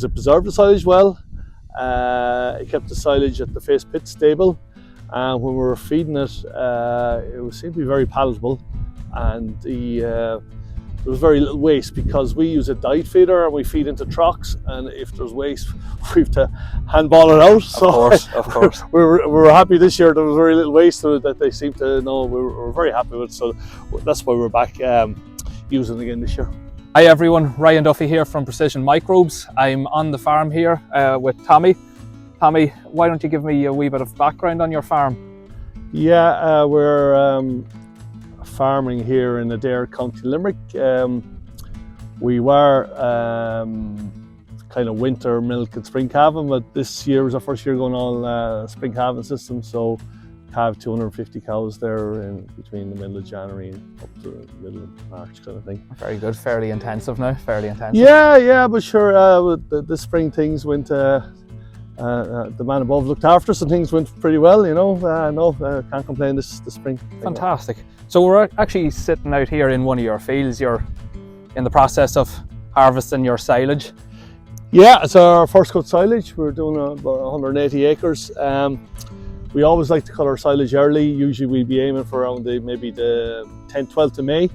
It preserved the silage well. It kept the silage at the face pit stable, and when we were feeding it, it seemed to be very palatable, and there was very little waste because we use a diet feeder and we feed into trucks, and if there's waste, we have to handball it out. So of course. we were happy this year. There was very little waste to it that they seemed to know. We were very happy with it, so that's why we're back using it again this year. Hi everyone, Ryan Duffy here from Precision Microbes. I'm on the farm here with Tommy. Tommy, why don't you give me a wee bit of background on your farm? Yeah, we're farming here in Additive, County Limerick. We were kind of winter milk and spring calving, but this year was our first year going all spring calving system, so have 250 cows there in between the middle of January and up to the middle of March kind of thing. Very good, fairly intensive now, fairly intensive. Yeah, but sure, with the spring things went, the man above looked after us and things went pretty well, you know. Can't complain this spring. Fantastic. So we're actually sitting out here in one of your fields. You're in the process of harvesting your silage. Yeah, it's our first cut silage. We're doing about 180 acres. We always like to cut our silage early. Usually we'd be aiming for around maybe the 10th, 12th of May.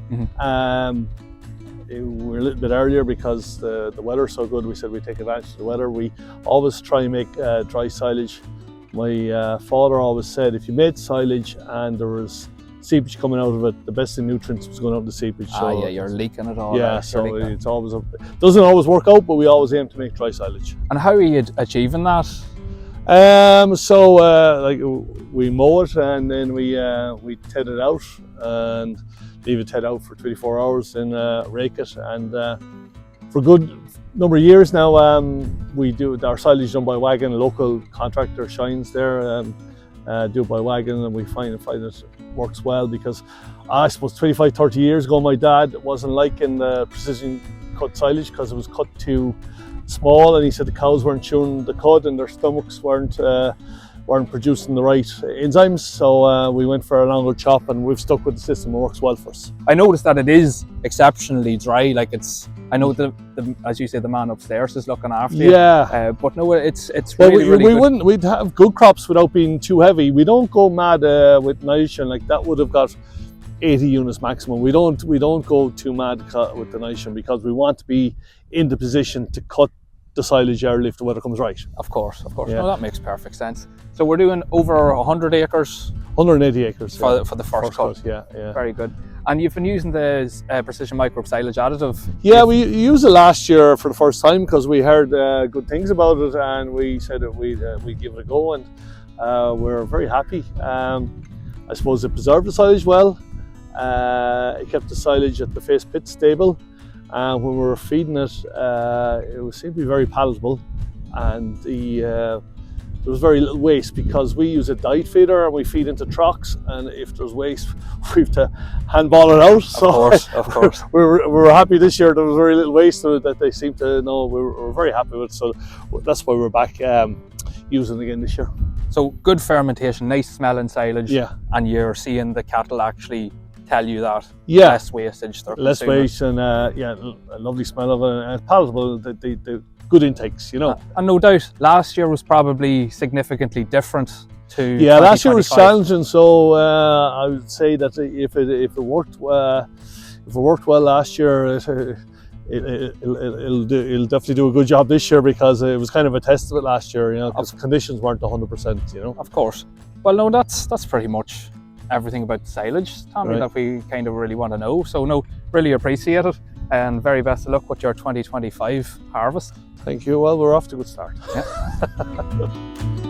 We're a little bit earlier because the weather's so good. We said we'd take advantage of the weather. We always try and make dry silage. My father always said if you made silage and there was seepage coming out of it, the best in nutrients was going out of the seepage. Yeah, you're leaking it all. Yeah, so it's always doesn't always work out, but we always aim to make dry silage. And how are you achieving that? Like we mow it and then we ted it out and leave it ted out for 24 hours and rake it, and for a good number of years now we do our silage done by wagon. A local contractor shines there, do it by wagon, and we find it works well because I suppose 25-30 years ago my dad wasn't liking the precision cut silage because it was cut too small, and he said the cows weren't chewing the cud and their stomachs weren't producing the right enzymes, so we went for a longer chop, and we've stuck with the system. It works well for us. I noticed that it is exceptionally dry. Like I know as you say, the man upstairs is looking after you. Yeah. But no, it's really, really good. We'd have good crops without being too heavy. We don't go mad with nitrogen. Like that would have got 80 units maximum. We don't go too mad with the nitrogen because we want to be in the position to cut the silage early if the weather comes right. Of course. Yeah. No, that makes perfect sense. So we're doing over 100 acres? 180 acres. For the first cut. Yeah. Very good. And you've been using the Precision Microbes silage additive? Yeah, we used it last year for the first time because we heard good things about it, and we said that we'd give it a go, and we're very happy. I suppose it preserved the silage well. It kept the silage at the face pit stable, and when we were feeding it, it seemed to be very palatable, and there was very little waste because we use a diet feeder and we feed into trucks, and if there's waste, we have to handball it out. Of course. we were happy this year. There was very little waste to it that they seemed to know. We were very happy with it, so that's why we're back using it again this year. So good fermentation, nice smelling silage. Yeah. And you're seeing the cattle actually tell you that. Yeah. Less wastage. Less waste, and a lovely smell of it, and it's palatable. The good intakes, you know. And no doubt, last year was probably significantly different to. Yeah, last year was challenging. So I would say that if it worked well last year, it'll definitely do a good job this year because it was kind of a test of it last year, you know, because conditions weren't 100%, you know. Of course. Well, no, that's pretty much everything about silage, Tommy, that we kind of really want to know. So no, really appreciate it, and very best of luck with your 2025 harvest. Thank you. Well, we're off to a good start. Yeah.